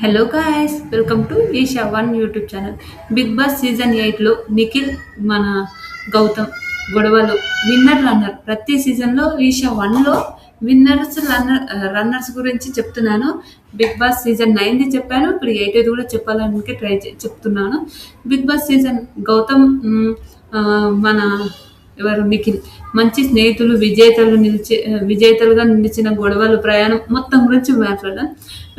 Hello guys, welcome to Isha one YouTube channel. Bigg boss season 8లో నిఖిల్, మన గౌతమ్ గొడవలు, విన్నర్ రన్నర్. ప్రతి సీజన్లో ఈషా వన్లో విన్నర్స్ రన్నర్స్ గురించి చెప్తున్నాను. బిగ్ బాస్ సీజన్ 9ది చెప్పాను, ఇప్పుడు 8ది కూడా చెప్పాలని చెప్తున్నాను. బిగ్ బాస్ సీజన్ గౌతమ్, మన ఎవరు నిఖిల్ మంచి స్నేహితులు, విజేతలుగా నిలిచిన గొడవలు, ప్రయాణం మొత్తం గురించి మాట్లాడదాం.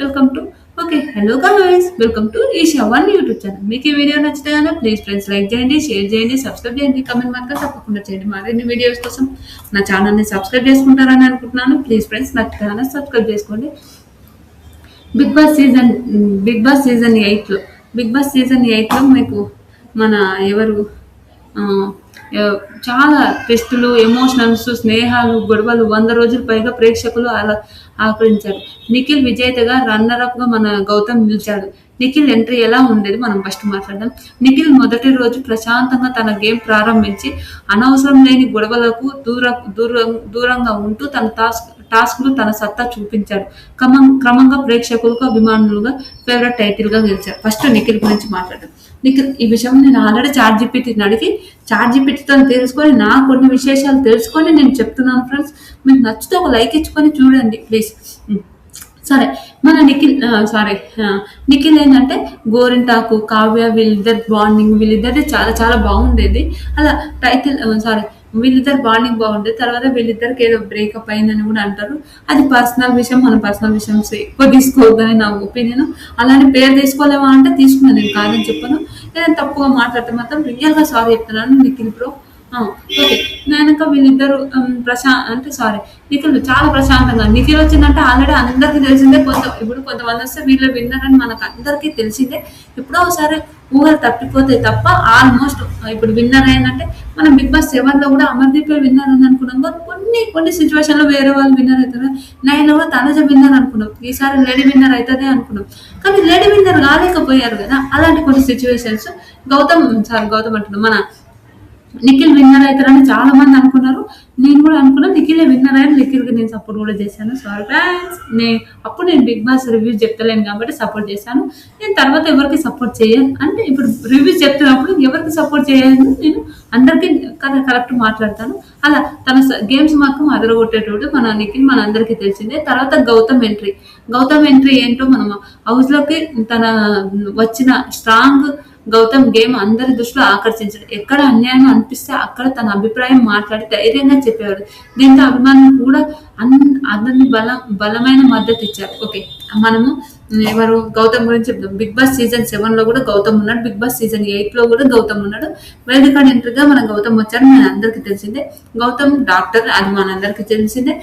Welcome to okay hello guys, welcome to Isha one YouTube channel. మీకు ఈ వీడియో నచ్చితే కనుక ప్లీజ్ ఫ్రెండ్స్ లైక్ చేయండి, షేర్ చేయండి, సబ్స్క్రైబ్ చేయండి, కమెంట్ మాత్రం తప్పకుండా చేయండి. మరిన్ని వీడియోస్ కోసం నా ఛానల్ని సబ్స్క్రైబ్ చేసుకుంటారని అనుకుంటున్నాను. ప్లీజ్ ఫ్రెండ్స్ నా ఛానల్ సబ్స్క్రైబ్ చేసుకోండి. Bigg boss season Bigg boss season 8లో మీకు మన ఎవరు ఆ, చాలా టెస్టులు, ఎమోషనల్స్, స్నేహాలు, గొడవలు 100 రోజులు పైగా ప్రేక్షకులు అలా ఆకరించారు. నిఖిల్ విజేతగా, రన్నర్ గా మన గౌతమ్ నిలిచాడు. నిఖిల్ ఎంట్రీ ఎలా ఉండేది మనం ఫస్ట్ మాట్లాడదాం. నిఖిల్ మొదటి రోజు ప్రశాంతంగా తన గేమ్ ప్రారంభించి అనవసరం లేని గొడవలకు దూరంగా ఉంటూ తన టాస్క్లు తన సత్తా చూపించాడు. క్రమంగా ప్రేక్షకులకు అభిమానులుగా ఫేవరెట్ టైటిల్ గా గెలిచారు. ఫస్ట్ నిఖిల్ గురించి మాట్లాడదాం. నిఖిల్ ఈ విషయం నేను ఆల్రెడీ చాట్ జీపీటీని అడిగి చాట్ జీపీటీతో తెలుసుకొని నా కొన్ని విశేషాలు తెలుసుకొని నేను చెప్తున్నాను ఫ్రెండ్స్. మీకు నచ్చితే ఒక లైక్ ఇచ్చుకొని చూడండి ప్లీజ్. సరే, మన నిఖిల్ ఏంటంటే గోరింటాకు, కావ్య వీళ్ళిద్దరు బాండింగ్, వీళ్ళిద్దరిది చాలా చాలా బాగుండేది. అలా టైటిల్ వీళ్ళిద్దరు బాండింగ్ బాగుండేది. తర్వాత వీళ్ళిద్దరికి ఏదో బ్రేకప్ అయిందని కూడా అంటారు. అది పర్సనల్ విషయం, మన పర్సనల్ విషయం ఎక్కువ తీసుకోవద్దని నా ఒపీనియన్. అలానే పేరు తీసుకోలేమా అంటే తీసుకున్నాను, నేను కాదని చెప్పను. ఏదైనా తప్పుగా మాట్లాడితే మాత్రం రియల్గా సారీ చెప్తున్నాను నిఖిల్ బ్రో. ఓకే, నేనక వీళ్ళిద్దరు నిఖిల్ చాలా ప్రశాంతంగా, నిఖిల్ వచ్చిందంటే ఆల్రెడీ అందరికీ తెలిసిందే. ఇప్పుడు కొంతమంది వస్తే వీళ్ళు విన్నర్ అని మనకు అందరికీ తెలిసిందే. ఎప్పుడో ఒకసారి ఊహలు తప్పిపోతాయి తప్ప ఆల్మోస్ట్ ఇప్పుడు విన్నర్ అయిందంటే మనం బిగ్ బాస్ 7లో కూడా అమర్దీప్ విన్నర్ అని అనుకున్నాం. కొన్ని సిచ్యువేషన్లో వేరే వాళ్ళు విన్నర్ అవుతారు. 9లో కూడా తనజ విన్నర్ అనుకున్నాం. ఈసారి లేడీ విన్నర్ అవుతుంది అనుకున్నాం, కానీ లేడీ విన్నర్ కాలేకపోయారు కదా. అలాంటి కొన్ని సిచ్యువేషన్స్ గౌతమ్ అంటున్నాం, మన నిఖిల్ విన్నర్ అవుతారని చాలా మంది అనుకున్నారు. నేను కూడా అనుకున్నాను నిఖిలే విన్నర్ అని. నిఖిల్కి నేను సపోర్ట్ కూడా చేశాను. సారీ ఫ్రెండ్స్, అప్పుడు నేను బిగ్ బాస్ రివ్యూస్ చెప్తలేను కాబట్టి సపోర్ట్ చేశాను. నేను తర్వాత ఎవరికి సపోర్ట్ చేయను, అంటే ఇప్పుడు రివ్యూస్ చెప్తున్నప్పుడు ఎవరికి సపోర్ట్ చేయను, నేను అందరికీ కరెక్ట్ మాట్లాడతాను. అలా తన గేమ్స్ మాత్రం అదరగొట్టేటోడు మన నిఖిల్, మన అందరికీ తెలిసిందే. తర్వాత గౌతమ్ ఎంట్రీ ఏంటో మనం హౌస్లోకి తన వచ్చిన స్ట్రాంగ్ గౌతమ్ గేమ్ అందరి దృష్టిలో ఆకర్షించాడు. ఎక్కడ అన్యాయం అనిపిస్తే అక్కడ తన అభిప్రాయం మాట్లాడి ధైర్యంగా చెప్పేవాడు. దీంతో అభిమానులు కూడా అందరినీ బలమైన మద్దతు ఇచ్చారు. ఓకే, మనము ఎవరు గౌతమ్ గురించి చెప్తాం. బిగ్ బాస్ సీజన్ 7లో కూడా గౌతమ్ ఉన్నాడు. బిగ్ బాస్ సీజన్ 8లో కూడా గౌతమ్ ఉన్నాడు. వైల్డ్ కార్డ్ ఎంట్రీగా మన గౌతమ్ వచ్చాడు, మన అందరికీ తెలిసిందే. గౌతమ్ డాక్టర్, అది మనందరికీ తెలిసిందే.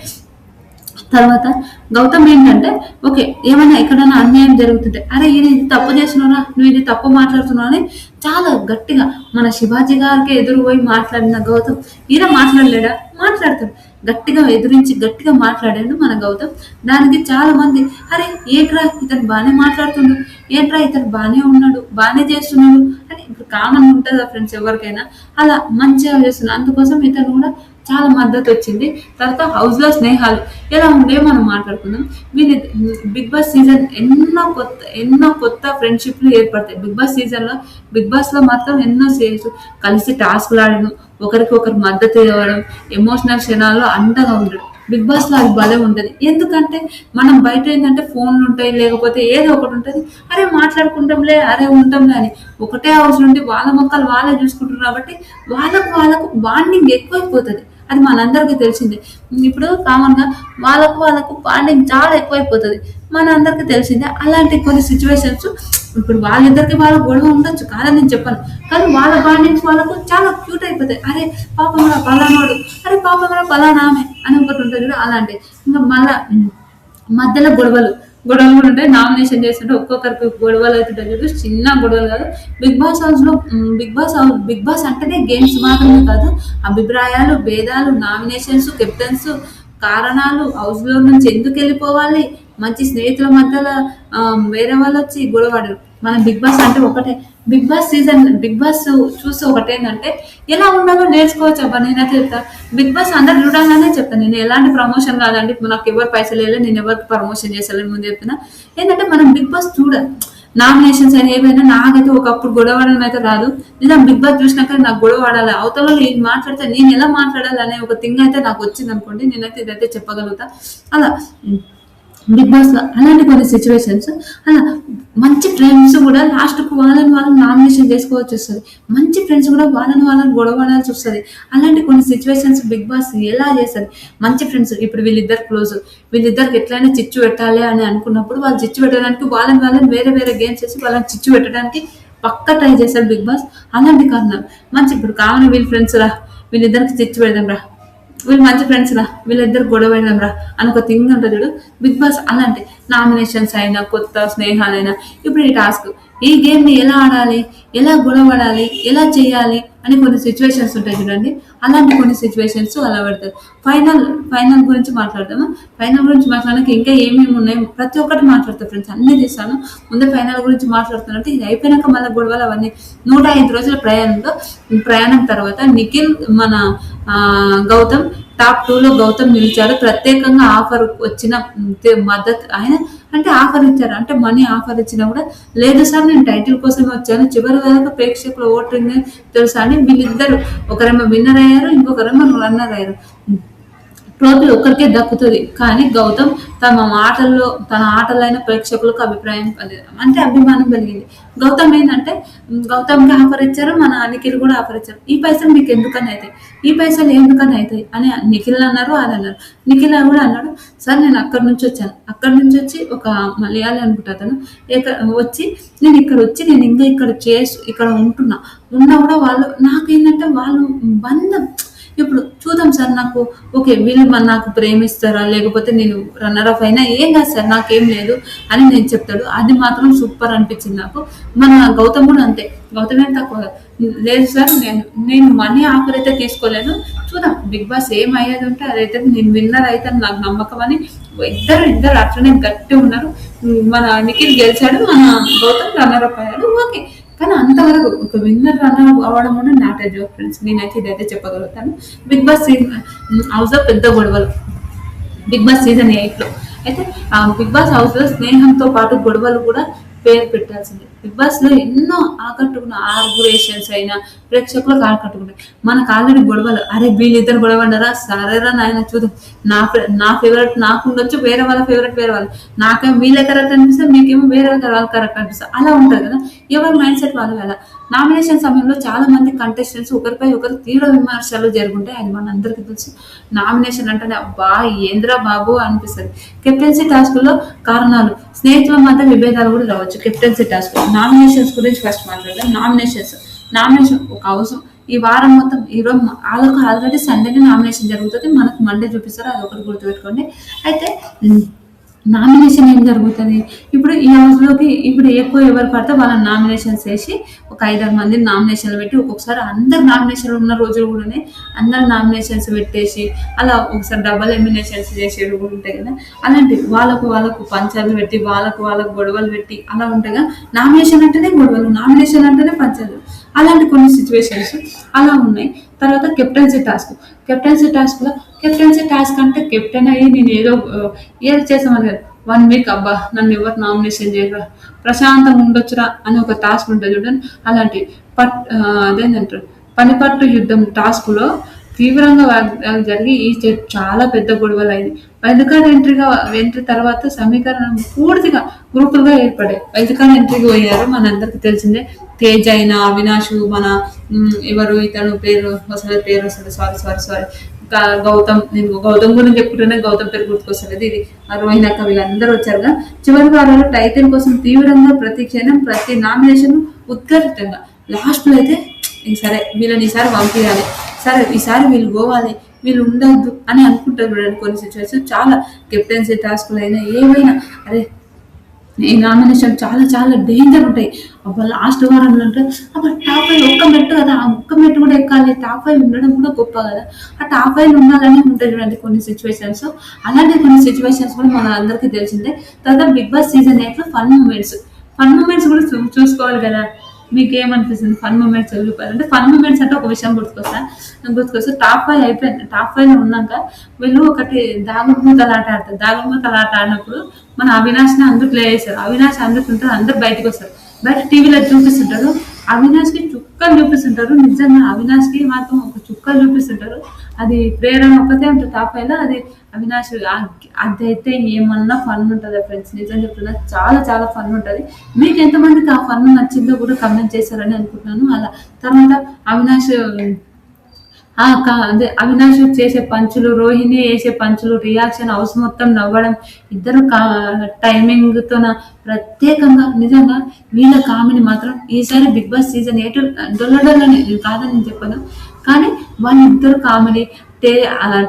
తర్వాత గౌతమ్ ఏంటంటే ఓకే, ఏమైనా ఎక్కడైనా అన్యాయం జరుగుతుంటే అరే ఈయన ఇది తప్పు చేస్తున్నారా, నువ్వు ఇది తప్పు మాట్లాడుతున్నావు అని చాలా గట్టిగా మన శివాజీ గారికి ఎదురు పోయి మాట్లాడిన గౌతమ్ ఈయన మాట్లాడలేడా? మాట్లాడతాడు. గట్టిగా ఎదురించి గట్టిగా మాట్లాడాడు మన గౌతమ్. దానికి చాలా మంది అరే ఏంట్రా ఇతను బాగానే మాట్లాడుతుండు, ఏంట్రా ఇతను బాగానే ఉన్నాడు, బాగానే చేస్తున్నాడు అని ఇప్పుడు కామన్ ఉంటుంది ఫ్రెండ్స్ ఎవరికైనా. అలా మంచిగా చేస్తున్నాడు, అందుకోసం ఇతను కూడా చాలా మద్దతు వచ్చింది. తర్వాత హౌస్లో స్నేహాలు ఎలా ఉండే మనం మాట్లాడుకుందాం. వీళ్ళు బిగ్ బాస్ సీజన్ ఎన్నో కొత్త ఫ్రెండ్షిప్లు ఏర్పడతాయి. బిగ్ బాస్లో మాత్రం ఎన్నో కలిసి టాస్క్లు ఆడడం, ఒకరికొకరు మద్దతు ఇవ్వడం, ఎమోషనల్ క్షణాల్లో అండగా ఉండడం. బిగ్ బాస్లో అది భలే ఉంటుంది. ఎందుకంటే మనం బయట ఏంటంటే ఫోన్లు ఉంటాయి, లేకపోతే ఏదో ఒకటి ఉంటుంది, అరే మాట్లాడుకుంటాంలే, అరే ఉంటాంలే అని ఒకటే హౌస్ నుండి వాళ్ళ మొక్కలు వాళ్ళే చూసుకుంటారు కాబట్టి వాళ్ళకు బాండింగ్ ఎక్కువైపోతుంది. అది మనందరికీ తెలిసిందే. ఇప్పుడు కామన్గా వాళ్ళకు బాండింగ్ చాలా ఎక్కువైపోతుంది, మన అందరికీ తెలిసిందే. అలాంటి కొన్ని సిచ్యువేషన్స్ ఇప్పుడు వాళ్ళిద్దరికి వాళ్ళ గొడవ ఉండొచ్చు, కాదని నేను చెప్పాను, కానీ వాళ్ళ బాండింగ్స్ వాళ్ళకు చాలా క్యూట్ అయిపోతాయి. అరే పాపం పలానాడు, అరే పాపం పలానా ఆమె అని ఒకటి ఉంటుంది కదా. అలాంటి ఇంకా మళ్ళా మధ్యలో గొడవలు కూడా ఉంటాయి. నామినేషన్ చేస్తుంటే ఒక్కొక్కరికి గొడవలు అవుతుంటాయి చూడు, చిన్న గొడవలు కాదు. బిగ్ బాస్ అంటేనే గేమ్స్ మాత్రమే కాదు, అభిప్రాయాలు, భేదాలు, నామినేషన్స్, కెప్టెన్స్, కారణాలు, హౌస్ లో నుంచి ఎందుకు వెళ్ళిపోవాలి, మంచి స్నేహితుల మధ్యలో వేరే వాళ్ళు వచ్చి గొడవడరు. మన బిగ్ బాస్ అంటే ఒకటే. బిగ్ బాస్ చూసి ఒకటేంటంటే ఎలా ఉండాలో నేర్చుకోవచ్చు అబ్బా. నేనైతే చెప్తా, బిగ్ బాస్ అందరు చూడాలనే చెప్తాను. నేను ఎలాంటి ప్రమోషన్ కాదండి, నాకు ఎవరు పైసలు వెళ్ళి నేను ఎవరికి ప్రమోషన్ చేసాలని ముందు చెప్తున్నా. ఏంటంటే మనం బిగ్ బాస్ చూడాలి. నామినేషన్స్ అయినా ఏవైనా నాకైతే ఒకప్పుడు గొడవడం అయితే రాదు. నిజం బిగ్ బాస్ చూసినాక నాకు గొడవ ఆడాలి, అవతల ఏం మాట్లాడితే నేను ఎలా మాట్లాడాలి అనే ఒక థింగ్ అయితే నాకు వచ్చింది అనుకోండి, నేనైతే ఇదైతే చెప్పగలుగుతా. అలా బిగ్ బాస్ లో అలాంటి కొన్ని సిచ్యువేషన్స్, అలా మంచి ఫ్రెండ్స్ కూడా లాస్ట్ కు వాళ్ళని నామినేషన్ చేసుకోవాల్సి వస్తుంది. మంచి ఫ్రెండ్స్ కూడా వాళ్ళని గొడవడాల్సి వస్తుంది. అలాంటి కొన్ని సిచ్యువేషన్స్ బిగ్ బాస్ ఎలా చేస్తుంది. మంచి ఫ్రెండ్స్ ఇప్పుడు వీళ్ళిద్దరు క్లోజ్, వీళ్ళిద్దరికి ఎట్లయినా చిచ్చు పెట్టాలి అని అనుకున్నప్పుడు వాళ్ళు చిచ్చు పెట్టడానికి వాళ్ళని వేరే వేరే గేమ్స్ చేసి వాళ్ళని చిచ్చు పెట్టడానికి పక్క ట్రై చేశారు బిగ్ బాస్. అలాంటి కారణాలు మంచి ఇప్పుడు కావాలి వీళ్ళ ఫ్రెండ్స్ రా, వీళ్ళిద్దరికి చిచ్చు పెడదాం రా, వీళ్ళు మంచి ఫ్రెండ్స్ రా, వీళ్ళిద్దరు గొడవ రా అని ఒక థింగ్ ఉంటుంది చూడు బిగ్ బాస్. అలాంటి నామినేషన్స్ అయినా కొత్త స్నేహాలైనా ఇప్పుడు ఈ టాస్క్, ఈ గేమ్ ని ఎలా ఆడాలి, ఎలా గొడవడాలి, ఎలా చేయాలి అని కొన్ని సిచ్యువేషన్స్ ఉంటాయి చూడండి. అలాంటి కొన్ని సిచ్యువేషన్స్ అలా పెడతారు. ఫైనల్ గురించి మాట్లాడదామా? ఫైనల్ గురించి మాట్లాడడానికి ఇంకా ఏమేమి ఉన్నాయి ప్రతి ఒక్కటి మాట్లాడతారు ఫ్రెండ్స్, అన్ని తీస్తాను. ముందే ఫైనల్ గురించి మాట్లాడుతున్నట్టు ఇది అయిపోయినాక మళ్ళీ గొడవలు అవన్నీ 105 రోజుల ప్రయాణం తర్వాత నిఖిల్ మన గౌతమ్ టాప్ 2లో గౌతమ్ నిలిచాడు. ప్రత్యేకంగా ఆఫర్ వచ్చిన మద్దతు ఆయన అంటే ఆఫర్ ఇచ్చారు, అంటే మనీ ఆఫర్ ఇచ్చినా కూడా లేదు సార్ నేను టైటిల్ కోసమే వచ్చాను, చివరి వరకు ప్రేక్షకుల ఓటింగ్ తెలుసా అని వీళ్ళిద్దరు, ఒకరేమో విన్నర్ అయ్యారు, ఇంకొకరేమో రన్నర్ అయ్యారు. ట్రోఫీ ఒక్కరికే దక్కుతుంది, కానీ గౌతమ్ తన ఆటలైన ప్రేక్షకులకు అంటే అభిమానం కలిగింది. గౌతమ్ ఏంటంటే గౌతమ్కి ఆఫర్ ఇచ్చారు, మన నిఖిల్ కూడా ఆఫర్ ఇచ్చారు. ఈ పైసలు మీకు ఎందుకని అవుతాయి, ఈ పైసలు ఎందుకని అవుతాయి అని నిఖిల్ అన్నారు, అది అన్నారు. నిఖిల్ కూడా అన్నాడు, సార్ నేను అక్కడి నుంచి వచ్చాను, అక్కడి నుంచి వచ్చి ఒక మలయాళి అనుకుంటాను వచ్చి నేను ఇంకా ఇక్కడ ఉన్నా కూడా వాళ్ళు నాకేంటంటే వాళ్ళు బంధం. ఇప్పుడు చూద్దాం సార్, నాకు ఓకే వీళ్ళు నాకు ప్రేమిస్తారా, లేకపోతే నేను రన్నర్ ఆఫ్ అయినా ఏం కాదు సార్, నాకేం లేదు అని నేను చెప్తాడు. అది మాత్రం సూపర్ అనిపించింది నాకు. మన గౌతమ్ కూడా అంతే, గౌతమ్ ఏం తక్కువ లేదు సార్, నేను మనీ ఆఫర్ అయితే తీసుకోలేను, చూద్దాం బిగ్ బాస్ ఏం అయ్యేది ఉంటే అదైతే నేను విన్నర్ అయితే నాకు నమ్మకం అని ఇద్దరు అట్లనే గట్టి ఉన్నారు. మన నిఖిల్ గెలిచాడు, మన గౌతమ్ రన్నర్ అప్ అయ్యాడు, ఓకే. కానీ అంతవరకు ఒక విన్నర్ రన్నర్ అవ్వడం కూడా నాట్ ఏ జోక్ ఫ్రెండ్స్, నేనైతే ఇదైతే చెప్పగలుగుతాను. బిగ్ బాస్ హౌస్ లో పెద్ద గొడవలు బిగ్ బాస్ సీజన్ 8లో అయితే బిగ్ బాస్ హౌస్ లో స్నేహంతో పాటు గొడవలు కూడా పేరు పెట్టాల్సిందే. బిగ్ బాస్ లో ఎన్నో ఆకట్టుకున్న ఆర్గురేషన్స్ అయినా ప్రేక్షకులకు ఆకట్టుకున్నాయి. మనకు ఆల్రెడీ గొడవలు, అరే వీళ్ళిద్దరు గొడవన్నారా, సరేరా నాయన చూద్దాం, నా ఫేవరెట్ నాకు ఉండొచ్చు, వేరే వాళ్ళ ఫేవరెట్ వేరే వాళ్ళు, నాకేమో వీళ్ళే కరెక్ట్ అనిపిస్తారు, మీకేమో వేరే వాళ్ళు కరెక్ట్ అనిపిస్తారు, అలా ఉంటుంది కదా. ఎవరి మైండ్ సెట్ వాళ్ళు అలా. నామినేషన్ సమయంలో చాలా మంది కంటెస్టెంట్స్ ఒకరిపై ఒకరు తీవ్ర విమర్శలు జరుగుంటాయి, అది మనందరికీ తెలుసు. నామినేషన్ అంటేనే అబ్బా ఏంద్రా బాబు అనిపిస్తుంది. కెప్టెన్సీ టాస్క్లో కారణాలు, స్నేహితుల మధ్య విభేదాలు కూడా రావచ్చు కెప్టెన్సీ టాస్క్. నామినేషన్స్ గురించి ఫస్ట్ మాట్లాడదాం. నామినేషన్ ఒక అవసరం. ఈ వారం మొత్తం ఈరోజు వాళ్ళకు ఆల్రెడీ సండేనే నామినేషన్ జరుగుతుంది, మనకు మండే చూపిస్తారు, అది ఒకటి గుర్తుపెట్టుకోండి. అయితే నామినేషన్ ఏం జరుగుతుంది ఇప్పుడు ఈ హౌస్లోకి, ఇప్పుడు ఎక్కువ ఎవరు పడితే వాళ్ళని నామినేషన్స్ వేసి ఒక 5-6 మందిని నామినేషన్లు పెట్టి, ఒక్కొక్కసారి అందరు నామినేషన్లు ఉన్న రోజులు కూడా అందరు నామినేషన్స్ పెట్టేసి అలా ఒకసారి డబల్ ఎలిమినేషన్స్ చేసేవి కూడా ఉంటాయి కదా. అలాంటి వాళ్ళకు పంచాలు పెట్టి వాళ్ళకు గొడవలు పెట్టి అలా ఉంటాయి కదా. నామినేషన్ అంటేనే గొడవలు, నామినేషన్ అంటేనే పంచాలు, అలాంటి కొన్ని సిచ్యువేషన్స్ అలా ఉన్నాయి. తర్వాత కెప్టెన్సీ టాస్క్ అంటే కెప్టెన్ అయ్యి నేను ఏదో చేసామని కదా, 1 వీక్ అబ్బా నన్ను ఎవరు నామినేషన్ చేయరా, ప్రశాంతంగా ఉండొచ్చురా అని ఒక టాస్క్ ఉంటుంది చూడండి. అలాంటి అదేంటంటారు పనిపట్టు యుద్ధం టాస్క్లో తీవ్రంగా జరిగి ఈ చాలా పెద్ద గొడవలు అయింది. వైల్డ్ కార్డ్ ఎంట్రీ తర్వాత సమీకరణం పూర్తిగా గ్రూపులుగా ఏర్పడాయి. వైల్డ్ కార్డ్ ఎంట్రీకి పోయారు, మనందరికి తెలిసిందే. తేజ్ అయినా అవినాష్, మన ఎవరు ఇతను పేరు వస్తుంది సారీ గౌతమ్, నేను గౌతమ్ గురించి చెప్పుకుంటేనే గౌతమ్ పేరు గుర్తుకొస్తలేదు. ఇది రోహిణక్క వీళ్ళందరూ వచ్చారుగా. చివరి వారాలు టైటిల్ కోసం తీవ్రంగా ప్రతి క్షణం ప్రతి నామినేషన్ ఉత్కరితంగా. లాస్ట్లో అయితే సరే వీళ్ళని ఈసారి పంపించాలి, సరే ఈసారి వీళ్ళు పోవాలి, వీళ్ళు ఉండద్దు అని అనుకుంటారు చూడండి. కొన్ని సిచ్యువేషన్ చాలా కెప్టెన్సీ టాస్క్లు అయినా ఏమైనా, అరే ఈ నామినేషన్ చాలా చాలా డేంజర్ ఉంటాయి. అబ్బా! లాస్ట్ వారంలో అంటే అబ్బా! టాప్ 5 ఒక్క మెట్టు కదా! ఆ ఒక్క మెట్టు కూడా ఎక్కాలి. టాప్ 5 ఉండడం కూడా గొప్ప కదా! ఆ టాప్ 5 ఉండాలని ఉంటాయి చూడండి కొన్ని సిట్యుయేషన్స్. అలాంటి కొన్ని సిట్యుయేషన్స్ కూడా మన అందరికీ తెలిసిందే. తర్వాత 'బిగ్ బాస్' సీజన్ 8లో ఫన్ మూమెంట్స్. ఫన్ మూమెంట్స్ కూడా చూసుకోవాలి కదా! మీకేమనిపిస్తుంది? ఫన్ మూమెంట్స్ చెప్పాలంటే ఫన్ మూమెంట్స్ అంటే ఒక విషయం గుర్తుకొస్తే టాప్ 5 అయిపోయింది. టాప్ 5లో ఉన్నాక వీళ్ళు ఒకటి దాగుడుమూతలాట ఆడతారు. దాగుడుమూతలాట ఆడినప్పుడు మన అవినాష్‌ని అందరూ ప్లే చేశారు. అవినాష్ అందుకుంటారు. అందరూ బయటకొస్తారు. బయట టీవీలో చూపిస్తుంటారు. అవినాష్‌కి చుక్కలు చూపిస్తుంటారు. నిజంగా అవినాష్‌కి మాత్రం ఒక చుక్కలు చూపిస్తుంటారు. అది ప్రేరణ ఒక్కతే ఉంటది టాప్ 5లో. అది అవినాష్ అదైతే ఏమన్నా ఫన్ ఉంటదా ఫ్రెండ్స్. నిజం చెప్తున్నా చాలా చాలా ఫన్ ఉంటది. మీకు ఎంతమందికి ఆ ఫన్ నచ్చిందో కూడా కామెంట్ చేశారని అనుకుంటున్నాను. అలా తర్వాత అవినాష్ అదే అవినాష్ చేసే పంచులు, రోహిణి వేసే పంచులు, రియాక్షన్ హౌస్ మొత్తం నవ్వడం, ఇద్దరు టైమింగ్‌తోన ప్రత్యేకంగా నిజంగా వీళ్ళ కామెడీ మాత్రం ఈసారి 'బిగ్ బాస్' సీజన్ 8 డొల్ల నేను కాదని నేను చెప్పను. కానీ వాళ్ళిద్దరు కామెడీ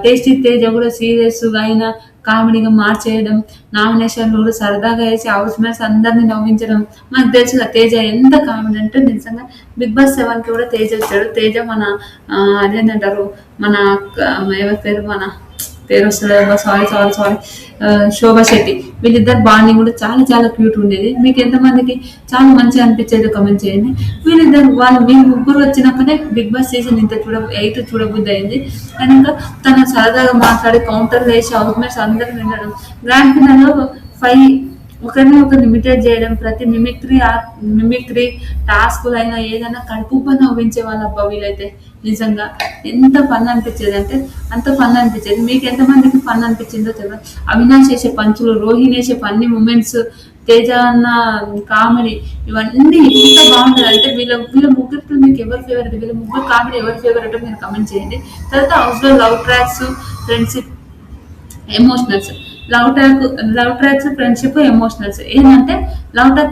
టేస్టీ తేజ కూడా సీరియస్‌గా అయినా కామెడీగా మార్చేయడం, నామినేషన్‌లు కూడా సరదాగా ఏసి హౌస్ మేట్స్ అందరిని నవ్వించడం. మనకు తెలుసు కదా తేజ ఎంత కామెడీ అంటే నిజంగా 'బిగ్ బాస్ 7'కి కూడా తేజ వచ్చాడు. తేజ మన అదేంటంటారు మన ఎవరి పేరు మన పేరు వస్తలేదబ్బా! సారీ. 'శోభా శెట్టి' వీళ్ళిద్దరి బాండింగ్ కూడా చాలా చాలా క్యూట్ ఉండేది. మీకు ఎంతమందికి చాలా మంచిగా అనిపించేదో కామెంట్ చేయండి. వీళ్ళు ముగ్గురు వచ్చినప్పుడే 'బిగ్ బాస్' సీజన్ 8 చూడబుద్ధి అయింది. అండ్ ఇంకా తను సరదాగా మాట్లాడి కౌంటర్‌లు ఏసి హౌస్ మేట్స్ అందరిని వినడం. గ్రాండ్ ఫినాలేలో 5 ఒకరిని ఒకరు ఇమిటేట్ చేయడం, ప్రతి మిమిక్రీ టాస్కులైనా ఏదైనా కడుపుబ్బా నవ్వించే వాళ్ళబ్బా వీళ్ళైతే. నిజంగా ఎంత ఫన్ అనిపించేదంటే అంత ఫన్ అనిపించేది. మీకు ఎంతమందికి ఫన్ అనిపించిందో తెలవదు. అవినాష్ చేసే పంచులు, రోహిణి చేసే ఫన్నీ మూమెంట్స్, తేజ అన్న కామెడీ ఇవన్నీ ఎంత బాగుంటదంటే వీళ్ళ వీళ్ళ ముగ్గురితో మీకు ఎవరి ఫేవరెట్? వీళ్ళ ముగ్గురు కామెడీ ఎవరి ఫేవరెటో మీరు కామెంట్ చేయండి. తర్వాత హౌస్‌లో love tracks, friendship, emotionals. Love tracks, friendship, emotionals. ఏంటంటే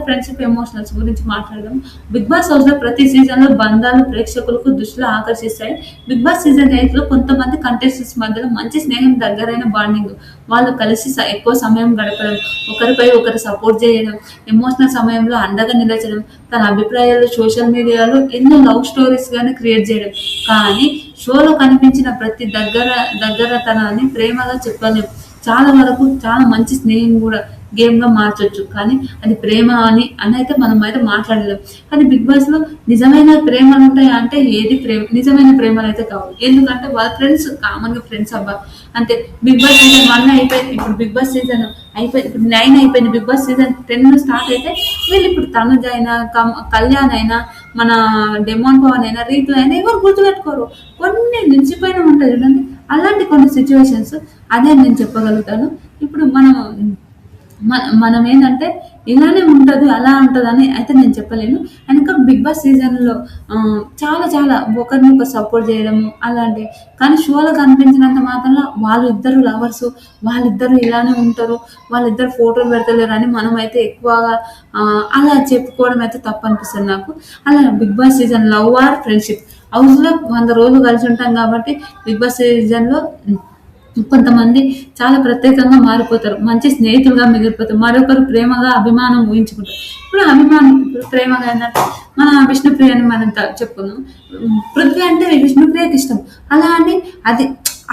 ఫ్రెండ్షిప్, ఎమోషనల్స్ గురించి మాట్లాడదాం. 'బిగ్ బాస్' హౌస్‌లో ప్రతి సీజన్‌లో బంధాలు ప్రేక్షకులకు దృష్టిలో ఆకర్షిస్తాయి. 'బిగ్ బాస్' సీజన్ 8లో కొంతమంది కంటెస్టెంట్స్ మధ్యలో మంచి స్నేహం, దగ్గరైన బాండింగ్. వాళ్ళు కలిసి ఎక్కువ సమయం గడపడం, ఒకరిపై ఒకరు సపోర్ట్ చేయడం, ఎమోషనల్ సమయంలో అండగా నిలచడం, తన అభిప్రాయాలు సోషల్ మీడియాలో ఎన్నో లవ్ స్టోరీస్ గాని క్రియేట్ చేయడం. కానీ షోలో కనిపించిన ప్రతి దగ్గరతనాన్ని ప్రేమగా చెప్పలేం. చాలా వరకు చాలా మంచి స్నేహం కూడా గేమ్‌గా మార్చొచ్చు. కానీ అది ప్రేమ అయితే మనమైతే మాట్లాడలేం. కానీ 'బిగ్ బాస్‌లో' నిజమైన ప్రేమలుంటాయా అంటే ఏది నిజమైన ప్రేమలైతే కావు. ఎందుకంటే వాళ్ళ ఫ్రెండ్స్ కామన్‌గా ఫ్రెండ్స్ అబ్బా! అంతే. 'బిగ్ బాస్' సీజన్ 1 అయిపోయింది. ఇప్పుడు 'బిగ్ బాస్' సీజన్ అయిపోయింది. ఇప్పుడు 9 అయిపోయింది. 'బిగ్ బాస్' సీజన్ 10 స్టార్ట్ అయితే వీళ్ళిప్పుడు తనుజ అయినా, కళ్యాణ్ అయినా, మన డెమాన్ పవన్ అయినా, రీతు అయినా ఎవరు గుర్తుపెట్టుకోరు. కొన్ని నిలిచిపోయినవి ఉంటాయి చూడండి. అలాంటి కొన్ని సిట్యుయేషన్స్ అదే నేను చెప్పగలుగుతాను. ఇప్పుడు మనం ఏందంటే ఇలానే ఉంటది, అలా ఉంటదని అయితే నేను చెప్పలేను. అండ్ ఇంకా 'బిగ్ బాస్' సీజన్‌లో చాలా చాలా ఒకరినొకరు సపోర్ట్ చేయడము అలాంటివి. కానీ షోలో కనిపించినంత మాత్రాన వాళ్ళిద్దరు లవర్సు, వాళ్ళిద్దరు ఇలానే ఉంటారు, వాళ్ళిద్దరు ఫోటోలు పెడతలేరని మనమైతే ఎక్కువగా అలా చెప్పుకోవడం అయితే తప్పనిపిస్తది నాకు. అలా 'Bigg boss' season love or friendship. హౌస్‌లో 100 రోజులు కలిసి ఉంటాం కాబట్టి 'బిగ్ బాస్' సీజన్‌లో కొంతమంది చాలా ప్రత్యేకంగా మారిపోతారు. మంచి స్నేహితులుగా మిగిలిపోతారు. మరొకరు ప్రేమగా అభిమానం ఊహించుకుంటారు. ఇప్పుడు ప్రేమగా ఏందంటే మన విష్ణుప్రియని మనం చెప్పుకుందాం. పృథ్వీ అంటే విష్ణుప్రియకి ఇష్టం. అలా అని అది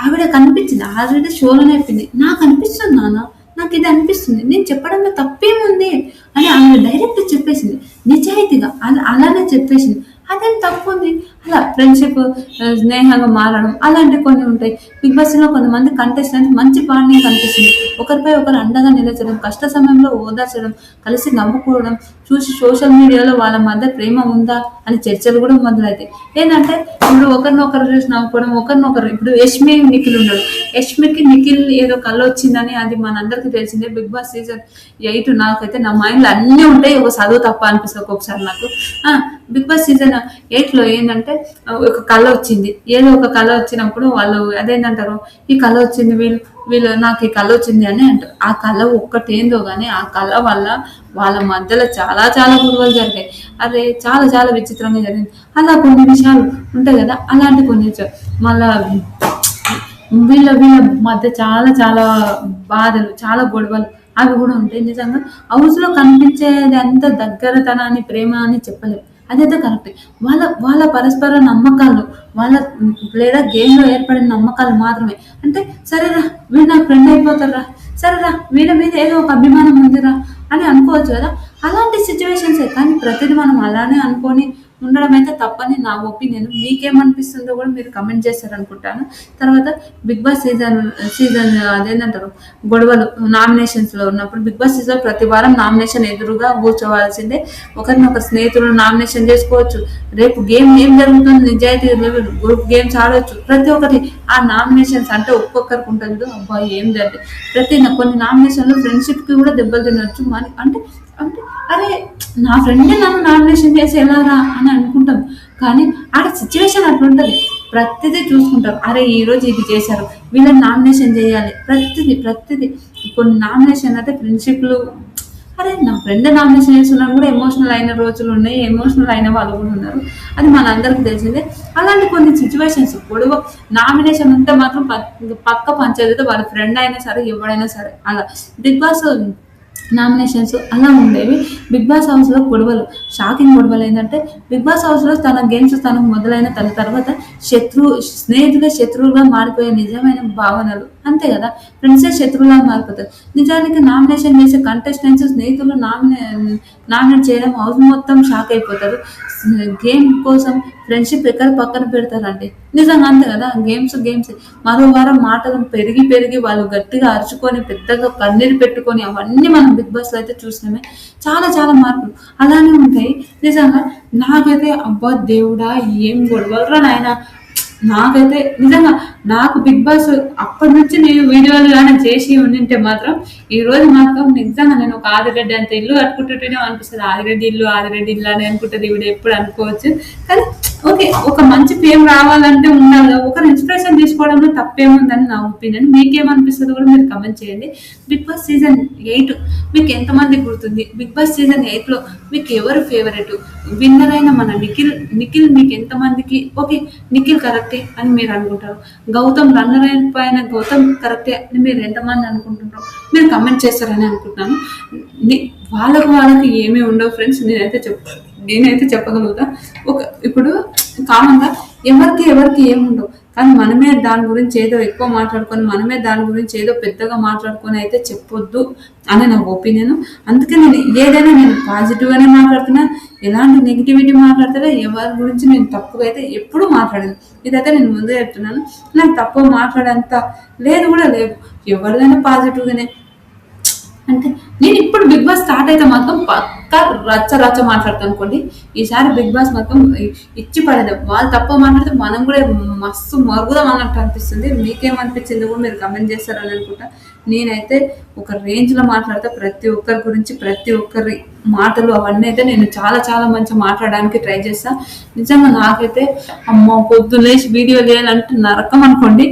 ఆవిడ కనిపించింది. ఆల్రెడీ షోలోనే చెప్పింది. నాకు అనిపిస్తుంది నాన్న. నాకు ఇది అనిపిస్తుంది. నేను చెప్పడంలో తప్పేముంది అని ఆమె డైరెక్ట్ చెప్పేసింది. నిజాయితీగా అలానే చెప్పేసింది. అదేం తప్పుంది. అలా ఫ్రెండ్‌షిప్ స్నేహంగా మారడం అలాంటివి కొన్ని ఉంటాయి. 'బిగ్ బాస్'లో కొంతమంది కంటెస్టెంట్స్ మంచి బాండింగ్ కనిపిస్తుంది. ఒకరిపై ఒకరు అండగా నిలచడం, కష్ట సమయంలో ఓదార్చడం, కలిసి నవ్వుకోవడం చూసి సోషల్ మీడియాలో వాళ్ళ మధ్య ప్రేమ ఉందా అని చర్చలు కూడా మొదలైతాయి. ఏందంటే ఇప్పుడు ఒకరినొకరు చూసి నవ్వుకోవడం, ఒకరినొకరు ఇప్పుడు నిఖిల్ ఉన్నాడు. నిఖిల్ ఏదో కళ్ళొచ్చిందని అది మనందరికీ తెలిసిందే. 'బిగ్ బాస్' సీజన్ 8 నాకైతే నా మైండ్‌లో అన్నీ ఉంటాయి. ఒక చదువు తప్ప అనిపిస్తది ఒక్కొక్కసారి నాకు. 'బిగ్ బాస్' సీజన్ 8లో ఏందంటే ఒక కళ వచ్చింది. ఏదో ఒక కళ వచ్చినప్పుడు వాళ్ళు అదేంటంటారు, ఈ కళ వచ్చింది వీళ్ళు నాకు ఈ కళ వచ్చింది అని అంటారు. ఆ కళ ఒక్కటేందో గానీ ఆ కళ వల్ల వాళ్ళ మధ్యలో చాలా చాలా గొడవలు జరిగాయి. అరే చాలా చాలా విచిత్రంగా జరిగింది. అలా కొన్ని విషయాలు ఉంటాయి గదా! అలాంటి కొన్ని మళ్ళా వీళ్ళ వీళ్ళ మధ్య చాలా చాలా బాధలు, చాలా గొడవలు అవి కూడా ఉంటాయి. నిజంగా హౌస్లో కనిపించేది అంత దగ్గరతనాన్ని ప్రేమ అని చెప్పలేము, అదైతే కరెక్టే. వాళ్ళ వాళ్ళ పరస్పర నమ్మకాలు, వాళ్ళ లేదా గేమ్లో ఏర్పడిన నమ్మకాలు మాత్రమే. అంటే సరేరా వీడు నాకు ఫ్రెండ్ అయిపోతారా, సరేరా వీళ్ళ మీద ఏదో ఒక అభిమానం ఉందిరా అని అనుకోవచ్చు కదా. అలాంటి సిచ్యువేషన్సే, కానీ ప్రతిదీ మనం అలానే అనుకొని ఉండడం అయితే తప్పని నా ఒపీనియన్. మీకేమనిపిస్తుందో కూడా మీరు కమెంట్ చేస్తారనుకుంటాను. తర్వాత బిగ్ బాస్ సీజన్ అదేంటంటారు గొడవలు నామినేషన్స్లో ఉన్నప్పుడు, బిగ్ బాస్ సీజన్ ప్రతి వారం నామినేషన్ ఎదురుగా కూర్చోవాల్సిందే. ఒకరినొకరు స్నేహితులు నామినేషన్ చేసుకోవచ్చు. రేపు గేమ్ ఏం జరుగుతుంది, నిజాయితీ గ్రూప్ గేమ్స్ ఆడవచ్చు. ప్రతి ఒక్కటి ఆ నామినేషన్స్ అంటే ఒక్కొక్కరికి ఉంటుంది. అబ్బాయి ఏం జరిగింది కొన్ని నామినేషన్లు ఫ్రెండ్షిప్కి కూడా దెబ్బలు తినవచ్చు. మరి అంటే అంటే అరే నా ఫ్రెండ్ నన్ను నామినేషన్ చేసి ఎలారా అని అనుకుంటాం, కానీ ఆడ సిచ్యువేషన్ అట్లుంటుంది. ప్రతిదీ చూసుకుంటారు, అరే ఈరోజు ఇది చేశారు వీళ్ళని నామినేషన్ చేయాలి, ప్రతిదీ కొన్ని నామినేషన్ అయితే ఫ్రెండ్షిప్లు. అరే నా ఫ్రెండ్ నామినేషన్ చేస్తున్నా కూడా ఎమోషనల్ అయిన రోజులు ఉన్నాయి, ఎమోషనల్ అయిన వాళ్ళు కూడా ఉన్నారు. అది మనందరికీ తెలిసిందే. అలాంటి కొన్ని సిచ్యువేషన్స్ గొడవ నామినేషన్ ఉంటే మాత్రం పక్క పంచాయతీతో వాళ్ళ ఫ్రెండ్ అయినా సరే ఎవడైనా సరే అలా. బిగ్ బాస్ నామినేషన్స్ అలా ఉండేవి. బిగ్ బాస్ హౌస్లో గొడవలు, షాకింగ్ గొడవలు ఏంటంటే బిగ్ బాస్ హౌస్లో తన గేమ్స్ తనకు మొదలైన తన తర్వాత స్నేహితులే శత్రువులుగా మారిపోయే నిజమైన భావనలు, అంతే కదా. ఫ్రెండ్సే శత్రువులా మారిపోతారు. నిజానికి నామినేషన్ చేసే కంటెస్టెంట్స్ స్నేహితులు నామినేట్ చేయడం హౌస్ మొత్తం షాక్ అయిపోతారు. గేమ్ కోసం ఫ్రెండ్షిప్ ఎక్కడ పక్కన పెడతారండి, నిజంగా అంతే కదా. గేమ్స్ మరో వారం మాటలు పెరిగి వాళ్ళు గట్టిగా అరుచుకొని పెద్దగా కన్నీరు పెట్టుకొని అవన్నీ మనం బిగ్ బాస్లో అయితే చూసినామే. చాలా చాలా మార్పులు అలానే ఉంటాయి. నిజంగా నాకైతే అబ్బా దేవుడా ఏం గొడవలరా నాయన. నాకైతే నిజంగా నాకు బిగ్ బాస్ అప్పటి నుంచి నేను వీడియోలు కానీ చేసి ఉండింటే మాత్రం ఈ రోజు మాత్రం నిజంగా నేను ఒక ఆదిరెడ్డి అంత ఇల్లు కట్టుకుంటుంటేనే అనిపిస్తుంది. ఆదిరెడ్డి ఇల్లు అని అనుకుంటుంది ఇవిడ ఎప్పుడు అనుకోవచ్చు. కానీ ఓకే, ఒక మంచి ఫేమ్ రావాలంటే ఉండాలి, ఒకరు ఇన్స్పిరేషన్ తీసుకోవడంలో తప్పేముందని నా ఒపీనియన్. మీకేమనిపిస్తుందో కూడా మీరు కమెంట్ చేయండి. బిగ్ బాస్ సీజన్ 8 మీకు ఎంతమంది గుర్తుంది? బిగ్ బాస్ సీజన్ 8లో మీకు ఎవరు ఫేవరెట్? విన్నర్ అయిన మన నిఖిల్ మీకు ఎంతమందికి ఓకే నిఖిల్ కరెక్టే అని మీరు అనుకుంటారు? గౌతమ్ రన్నర్ అయిన గౌతమ్ కరెక్టే అని మీరు ఎంతమంది అనుకుంటున్నారు? మీరు కమెంట్ చేస్తారని అనుకుంటున్నాను. వాళ్ళకి ఏమీ ఉండవు ఫ్రెండ్స్, నేనైతే చెప్పగలుగుతా. ఇప్పుడు కామన్గా ఎవరికి ఏముండవు, కానీ మనమే దాని గురించి ఏదో ఎక్కువ మాట్లాడుకొని మనమే దాని గురించి ఏదో పెద్దగా మాట్లాడుకొని అయితే చెప్పొద్దు అని నా ఒపీనియన్. అందుకే నేను పాజిటివ్గానే మాట్లాడుతున్నా, ఎలాంటి నెగిటివిటీ మాట్లాడితే ఎవరి గురించి నేను తప్పుగా అయితే ఎప్పుడూ మాట్లాడను. ఇదైతే నేను ముందే చెప్తున్నాను. నాకు తప్పు మాట్లాడేంత లేదు కూడా లేదు, ఎవరిదైనా పాజిటివ్గానే. అంటే నేను ఇప్పుడు బిగ్ బాస్ స్టార్ట్ అయితే మాత్రం పక్కా రచ్చ మాట్లాడతాను అనుకోండి. ఈసారి బిగ్ బాస్ మాత్రం ఇచ్చి పడేదాం. వాళ్ళు తప్ప మాట్లాడితే మనం కూడా మస్తు మరుగుదాం అన్నట్టు అనిపిస్తుంది. మీకేమనిపించింది కూడా మీరు కమెంట్ చేస్తారని అనుకుంటా. నేనైతే ఒక రేంజ్లో మాట్లాడితే ప్రతి ఒక్కరి గురించి ప్రతి ఒక్కరి మాటలు అవన్నీ అయితే నేను చాలా చాలా మంచిగా మాట్లాడడానికి ట్రై చేస్తాను. నిజంగా నాకైతే అమ్మ పొద్దున్న లేచి వీడియో చేయాలంటే నరకం అనుకోండి.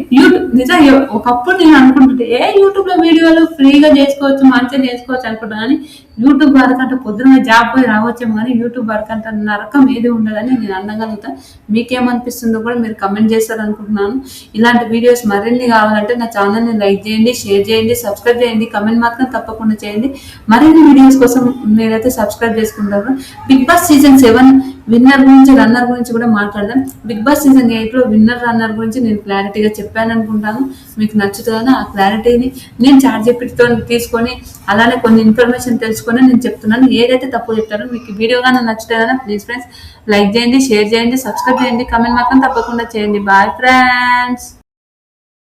నిజంగా ఒకప్పుడు నేను అనుకుంటుంటే యూట్యూబ్లో వీడియోలు ఫ్రీగా చేసుకోవచ్చు మంచిగా చేసుకోవచ్చు అనుకుంటా, కానీ యూట్యూబ్ వరకంటే పొద్దున్న జాబ్ పోయి రావచ్చేమో, కానీ యూట్యూబ్ వరకంటే నరకం ఏది ఉండదని నేను అనగలుగుతా. మీకేమనిపిస్తుందో కూడా మీరు కమెంట్ చేస్తారనుకుంటున్నాను. ఇలాంటి వీడియోస్ మరిన్ని కావాలంటే నా ఛానల్ని లైక్ చేయండి, షేర్ చేయండి, సబ్స్క్రైబ్ చేయండి, కమెంట్ మాత్రం తప్పకుండా చేయండి. మరిన్ని వీడియోస్ కోసం మీరైతే సబ్స్క్రైబ్ చేసుకుంటారు. బిగ్ బాస్ సీజన్ 7 విన్నర్ గురించి రన్నర్ గురించి కూడా మాట్లాడదాం. బిగ్ బాస్ సీజన్ 8లో విన్నర్ రన్నర్ గురించి నేను క్లారిటీగా చెప్పాను అనుకుంటాను. మీకు నచ్చుతుందని ఆ క్లారిటీని నేను ChatGPTతో తీసుకొని అలానే కొన్ని ఇన్ఫర్మేషన్ తెలుసుకొని నేను చెప్తున్నాను. ఏదైతే తప్పు చెప్తారో మీకు వీడియో కానీ నచ్చుతుందని ప్లీజ్ ఫ్రెండ్స్ లైక్ చేయండి, షేర్ చేయండి, సబ్స్క్రైబ్ చేయండి, కమెంట్ మాత్రం తప్పకుండా చేయండి. Bye friends.